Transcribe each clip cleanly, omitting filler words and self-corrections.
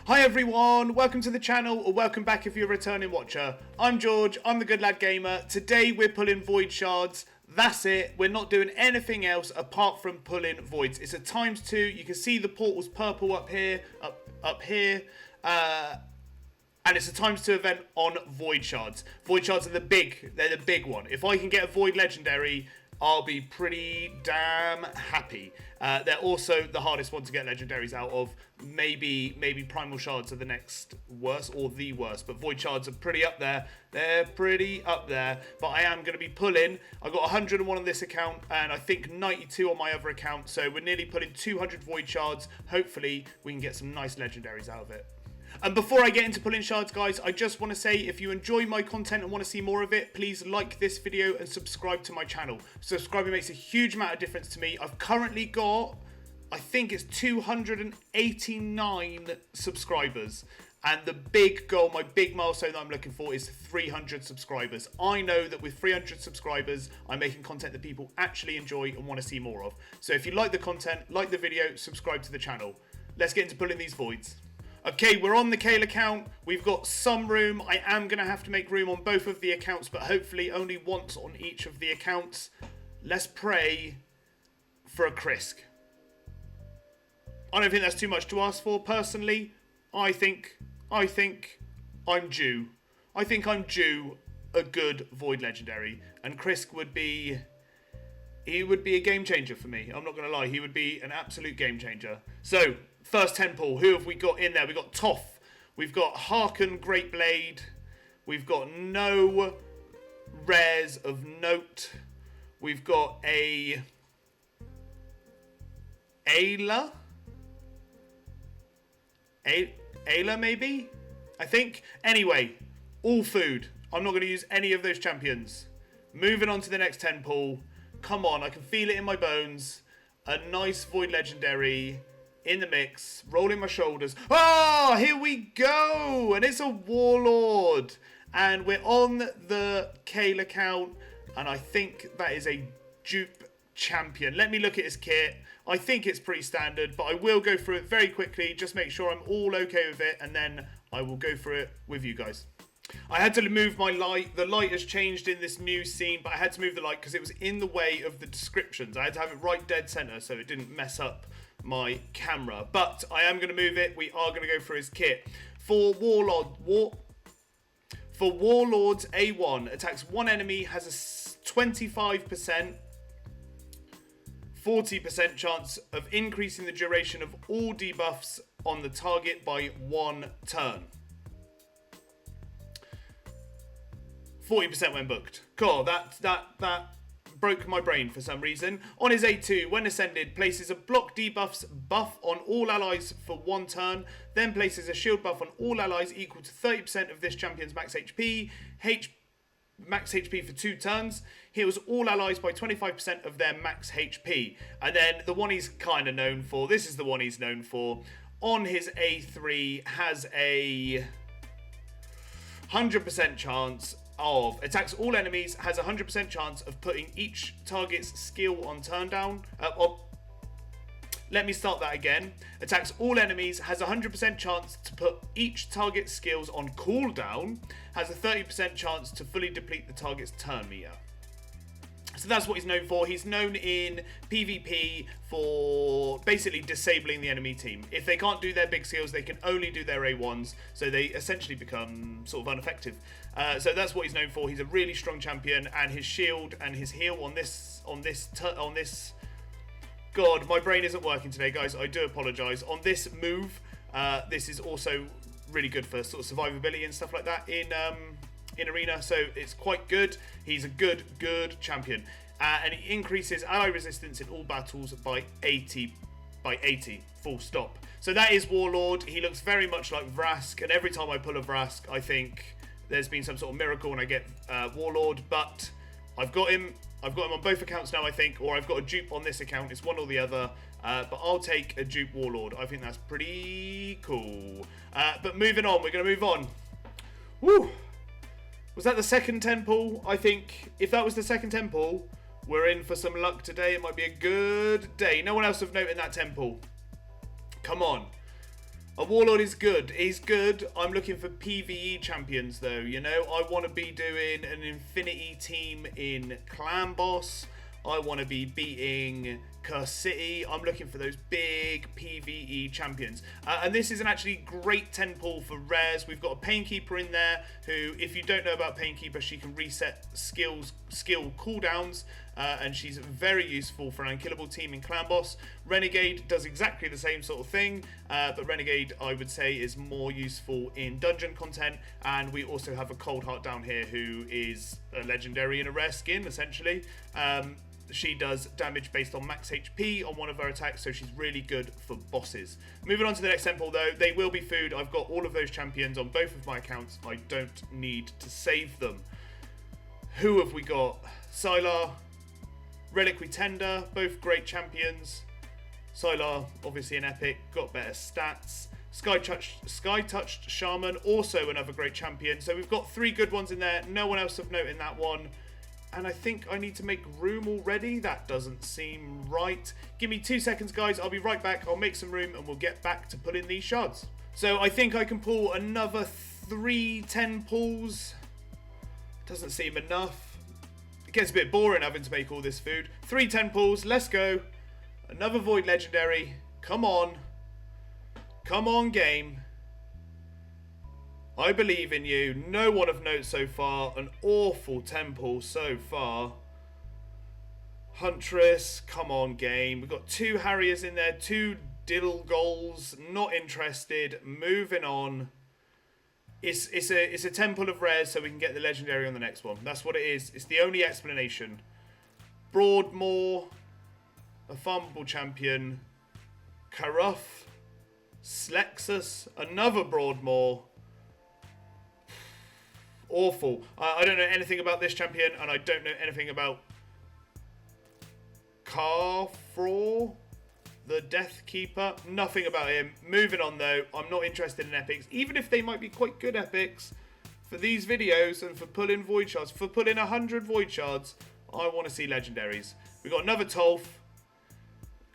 Hi everyone, welcome to the channel, or welcome back if you're a returning watcher. I'm George, I'm the Good Lad Gamer. Today we're pulling void shards. That's it, we're not doing anything else apart from pulling voids. It's a ×2, you can see the portal's purple up here, up here. And it's a ×2 event on void shards. Void shards are they're the big one. If I can get a void legendary, I'll be pretty damn happy. They're also the hardest one to get legendaries out of. Maybe primal shards are the next worst or the worst, but void shards are pretty up there. They're pretty up there, but I am going to be pulling. I got 101 on this account and I think 92 on my other account, so we're nearly pulling 200 void shards. Hopefully we can get some nice legendaries out of it. And before I get into pulling shards, guys, I just want to say if you enjoy my content and want to see more of it, please like this video and subscribe to my channel. Subscribing makes a huge amount of difference to me. I've currently got, I think it's 289 subscribers. And the big goal, my big milestone that I'm looking for is 300 subscribers. I know that with 300 subscribers, I'm making content that people actually enjoy and want to see more of. So if you like the content, like the video, subscribe to the channel. Let's get into pulling these voids. Okay, we're on the Kale account. We've got some room. I am going to have to make room on both of the accounts, but hopefully only once on each of the accounts. Let's pray for a Krisk. I don't think that's too much to ask for, personally. I think I'm due. I think I'm due a good Void Legendary. And Krisk would be... He would be a game changer for me. I'm not going to lie. He would be an absolute game changer. So... First 10 pull, who have we got in there? We've got Toph, we've got Harken Great Blade, we've got no rares of note, we've got a Ayla maybe? I think. Anyway, all food. I'm not going to use any of those champions. Moving on to the next 10 pull. Come on, I can feel it in my bones. A nice Void Legendary... in the mix, rolling my shoulders. Oh, here we go! And it's a Warlord. And we're on the Kale account. And I think that is a dupe champion. Let me look at his kit. I think it's pretty standard, but I will go through it very quickly. Just make sure I'm all okay with it. And then I will go through it with you guys. I had to move my light. The light has changed in this new scene, but I had to move the light because it was in the way of the descriptions. I had to have it right dead center so it didn't mess up my camera, but I am going to move it. We are going to go through his kit. For Warlords A1, attacks one enemy, has a 25%, 40% chance of increasing the duration of all debuffs on the target by 1 turn. 40% when booked. Cool, that broke my brain for some reason. On his A2, when ascended, places a block debuffs buff on all allies for 1 turn, then places a shield buff on all allies equal to 30% of this champion's max HP, max HP for 2 turns, heals all allies by 25% of their max HP. And then the one he's kind of known for, this is the one he's known for, on his A3 has a 100% chance of attacks all enemies, has a 100% chance of putting each target's skill on turn down. Let me start that again. Attacks all enemies, has a 100% chance to put each target's skills on cooldown, has a 30% chance to fully deplete the target's turn meter. So that's what he's known for. He's known in PvP for basically disabling the enemy team. If they can't do their big skills, they can only do their A1s, so they essentially become sort of ineffective. So that's what he's known for. He's a really strong champion, and his shield and his heal on this. God, my brain isn't working today, guys. I do apologise. On this move, this is also really good for sort of survivability and stuff like that in Arena, so it's quite good. He's a good champion, and he increases ally resistance in all battles by 80, full stop. So that is Warlord. He looks very much like Vrask, and every time I pull a Vrask, I think there's been some sort of miracle when I get Warlord, but I've got him on both accounts now, I think, or I've got a dupe on this account. It's one or the other, but I'll take a dupe Warlord. I think that's pretty cool. But moving on, we're going to move on. Woo! Was that the second 10 pull? I think if that was the second 10 pull, we're in for some luck today. It might be a good day. No one else of note in that 10 pull. Come on. A Warlord is good. He's good. I'm looking for PvE champions, though. You know, I want to be doing an Infinity team in Clan Boss. I want to be beating Curse City. I'm looking for those big PvE champions. And this is an actually great 10 pull for rares. We've got a Painkeeper in there who, if you don't know about Painkeeper, she can reset skill cooldowns. And she's very useful for an unkillable team in Clan Boss. Renegade does exactly the same sort of thing, but Renegade, I would say, is more useful in dungeon content. And we also have a Cold Heart down here who is a legendary in a rare skin, essentially. She does damage based on max HP on one of her attacks, so she's really good for bosses. Moving on to the next temple, though, they will be food. I've got all of those champions on both of my accounts. I don't need to save them. Who have we got? Sylar, Reliquary Tender, both great champions. Sylar, obviously an epic, got better stats. Sky Touched Shaman, also another great champion. So we've got 3 good ones in there. No one else of note in that one. And I think I need to make room already. That doesn't seem right. Give me 2 seconds, guys. I'll be right back. I'll make some room and we'll get back to pulling these shards. So I think I can pull another 3 10 pulls. Doesn't seem enough. It gets a bit boring having to make all this food. 3 10 pulls. Let's go. Another Void Legendary. Come on. Come on, game. I believe in you. No one of note so far. An awful temple so far. Huntress. Come on, game. We've got 2 Harriers in there. 2 Diddle goals. Not interested. Moving on. It's a temple of rares so we can get the legendary on the next one. That's what it is. It's the only explanation. Broadmoor. A farmable champion. Karuff. Slexus. Another Broadmoor. Awful. I don't know anything about this champion, and I don't know anything about Carfraw, the Death Keeper. Nothing about him. Moving on, though. I'm not interested in epics, even if they might be quite good epics for these videos and for pulling void shards. For pulling 100 void shards, I want to see legendaries. We've got another Tolf,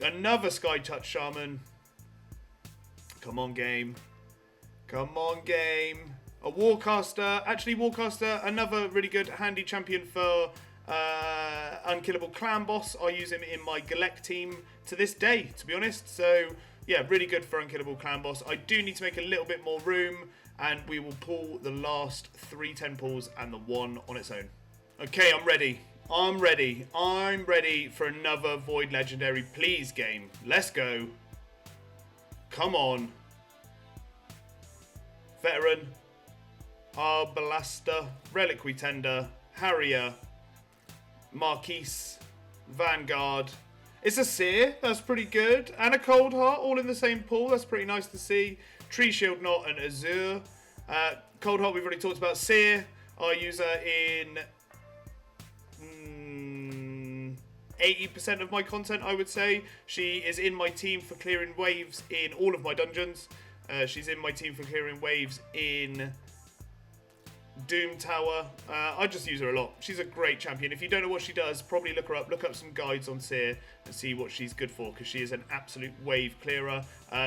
another Sky Touch Shaman. Come on, game. Come on, game. A Warcaster. Actually, Warcaster, another really good handy champion for Unkillable Clan Boss. I use him in my Galek team to this day, to be honest. So, yeah, really good for Unkillable Clan Boss. I do need to make a little bit more room, and we will pull the last 3 10 pulls and the 1 on its own. Okay, I'm ready. I'm ready. I'm ready for another Void Legendary. Please, game. Let's go. Come on. Veteran. Arbalaster, Reliquary Tender, Harrier, Marquise, Vanguard. It's a Seer, that's pretty good. And a Cold Heart, all in the same pool. That's pretty nice to see. Tree Shield Knot and Azure. Cold Heart we've already talked about. Seer, I use her in 80% of my content, I would say. She is in my team for clearing waves in all of my dungeons. She's in my team for clearing waves in Doom Tower. I just use her a lot. She's a great champion. If you don't know what she does, probably look her up. Look up some guides on Seer and see what she's good for, because she is an absolute wave clearer.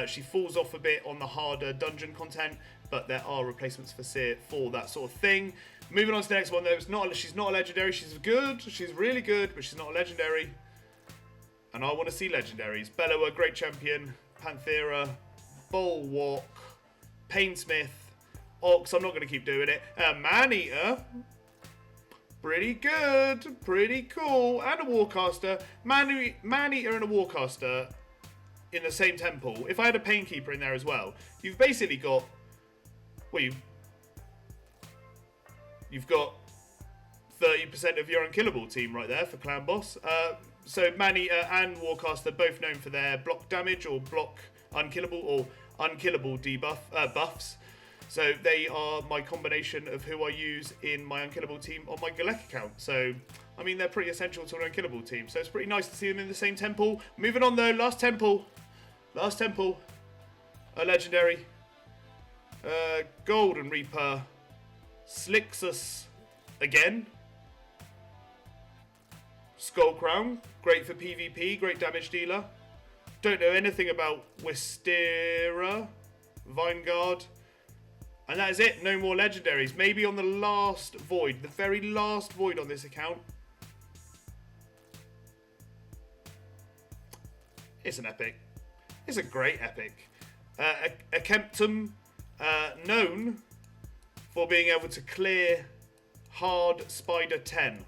She falls off a bit on the harder dungeon content, but there are replacements for Seer for that sort of thing. Moving on to the next one, though. She's not a legendary. She's good. She's really good, but she's not a legendary. And I want to see legendaries. Bellower, great champion. Panthera, Bulwark, Painsmith, Ox, I'm not going to keep doing it. Maneater. Pretty good. Pretty cool. And a Warcaster. Maneater and a Warcaster in the same temple. If I had a Painkeeper in there as well, you've basically got... Well, you've got 30% of your unkillable team right there for Clan Boss. So Maneater and Warcaster, both known for their block damage or block unkillable or unkillable buffs. So they are my combination of who I use in my unkillable team on my Galek account. So, I mean, they're pretty essential to an unkillable team. So it's pretty nice to see them in the same temple. Moving on, though. Last temple. A legendary. Golden Reaper. Slixus again. Skull Crown. Great for PvP. Great damage dealer. Don't know anything about Wistera. Vinegard. And that is it. No more legendaries. Maybe on the last void. The very last void on this account. It's an epic. It's a great epic. A Kemptum, known for being able to clear hard Spider 10.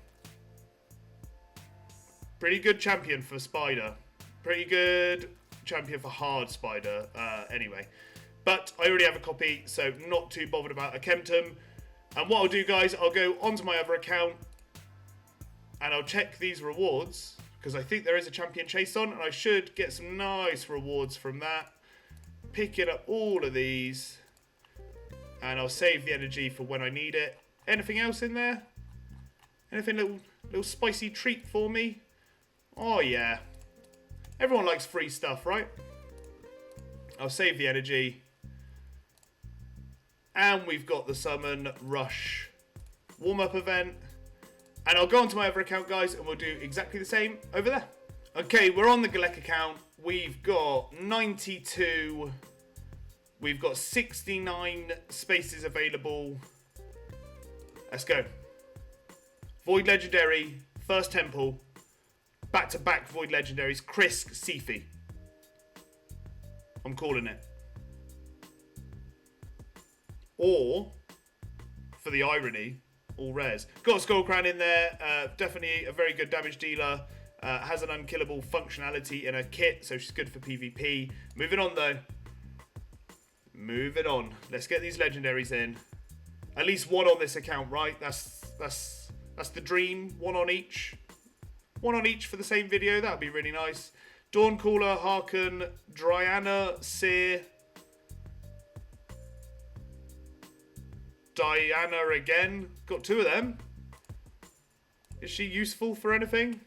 Pretty good champion for Spider. Pretty good champion for hard Spider, anyway. But I already have a copy, so not too bothered about a Kemptum. And what I'll do, guys, I'll go onto my other account and I'll check these rewards, because I think there is a champion chase on, and I should get some nice rewards from that. Picking up all of these, and I'll save the energy for when I need it. Anything else in there? Anything little spicy treat for me? Oh yeah. Everyone likes free stuff, right? I'll save the energy. And we've got the Summon Rush warm-up event. And I'll go onto my other account, guys, and we'll do exactly the same over there. Okay, we're on the Galek account. We've got 92. We've got 69 spaces available. Let's go. Void Legendary, first Temple. Back-to-back Void Legendaries. Krisk, Sifi. I'm calling it. Or, for the irony, all rares. Got a Skull Crown in there. Definitely a very good damage dealer. Has an unkillable functionality in her kit, so she's good for PvP. Moving on, though. Moving on. Let's get these legendaries in. At least one on this account, right? That's the dream. One on each. One on each for the same video. That would be really nice. Dawncaller, Harken, Dryana, Seer. Diana again. Got two of them. Is she useful for anything?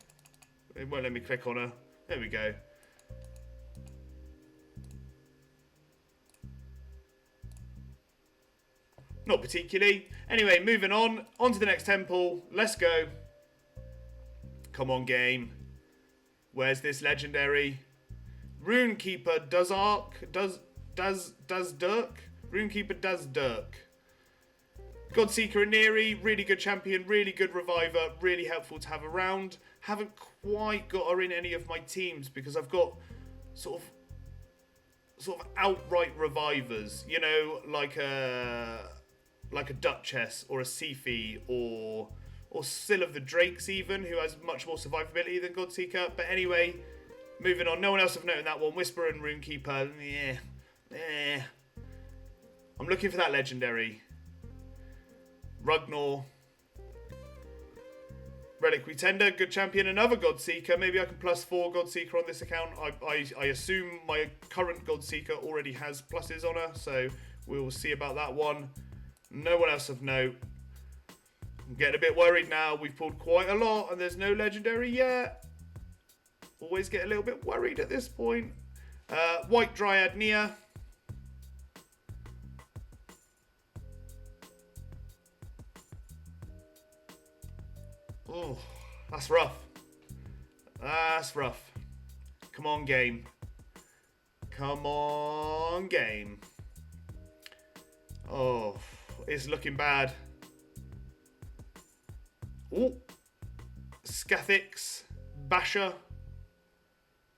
It won't let me click on her. There we go. Not particularly. Anyway, moving on. On to the next temple. Let's go. Come on, game. Where's this legendary? Runekeeper does arc. Does Dirk? Runekeeper does Dirk. Godseeker and Neri, really good champion, really good reviver, really helpful to have around. Haven't quite got her in any of my teams because I've got sort of outright revivers, you know, like a Duchess or a Sifi or Syl of the Drakes even, who has much more survivability than Godseeker. But anyway, moving on. No one else of note in that one. Whisperer and Runekeeper, yeah. I'm looking for that legendary. Ruggnor. Reliquary Tender, good champion. Another Godseeker. Maybe I can +4 Godseeker on this account. I assume my current Godseeker already has pluses on her, so we'll see about that one. No one else of note. I'm getting a bit worried now. We've pulled quite a lot and there's no legendary yet. Always get a little bit worried at this point. White Dryad Nia. Oh, that's rough. That's rough. Come on, game. Come on, game. Oh, it's looking bad. Oh, Scathix, Basher.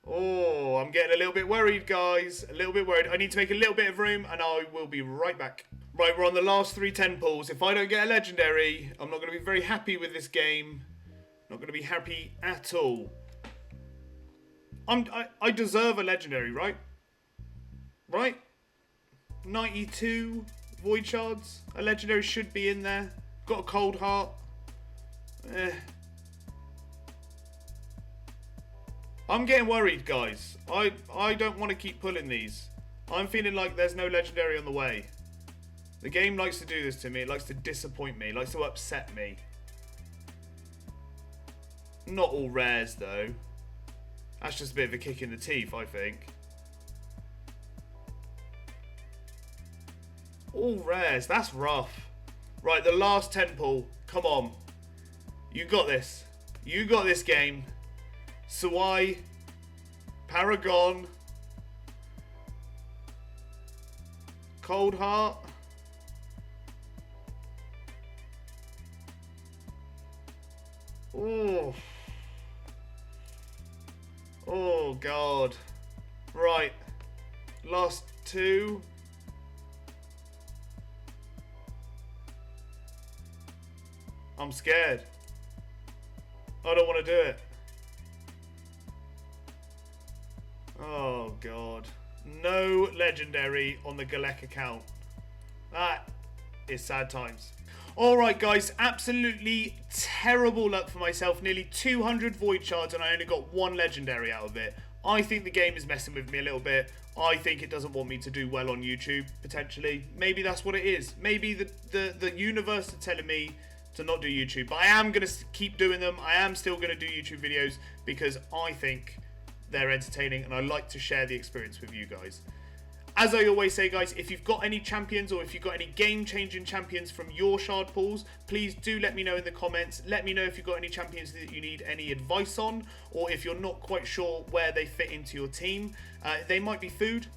Oh, I'm getting a little bit worried, guys. A little bit worried. I need to make a little bit of room, and I will be right back. Right, we're on the last 3 temples. If I don't get a legendary, I'm not going to be very happy with this game. Not going to be happy at all. I deserve a legendary, right? Right? 92 Void Shards. A legendary should be in there. Got a cold heart. I'm getting worried, guys. I don't want to keep pulling these. I'm feeling like there's no legendary on the way. The game likes to do this to me. It likes to disappoint me. It likes to upset me. Not all rares, though. That's just a bit of a kick in the teeth, I think. All rares. That's rough. Right, the last temple. Come on. You got this. You got this game. Suai. Paragon. Cold Heart. Oh. Oh, God. Right. Last two. I'm scared. I don't want to do it. Oh, God. No legendary on the Galek account. That is sad times. Alright guys, absolutely terrible luck for myself. Nearly 200 void shards and I only got one legendary out of it. I think the game is messing with me a little bit. I think it doesn't want me to do well on YouTube, potentially. Maybe that's what it is. Maybe the universe is telling me to not do YouTube. But I am going to keep doing them. I am still going to do YouTube videos because I think they're entertaining and I like to share the experience with you guys. As I always say, guys, if you've got any champions or if you've got any game-changing champions from your shard pools, please do let me know in the comments. Let me know if you've got any champions that you need any advice on, or if you're not quite sure where they fit into your team. They might be food.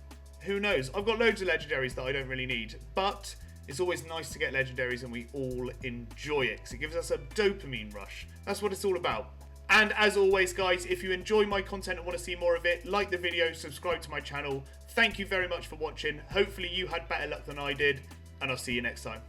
Who knows? I've got loads of legendaries that I don't really need, but it's always nice to get legendaries and we all enjoy it because it gives us a dopamine rush. That's what it's all about. And as always, guys, if you enjoy my content and want to see more of it, like the video, subscribe to my channel. Thank you very much for watching. Hopefully you had better luck than I did, and I'll see you next time.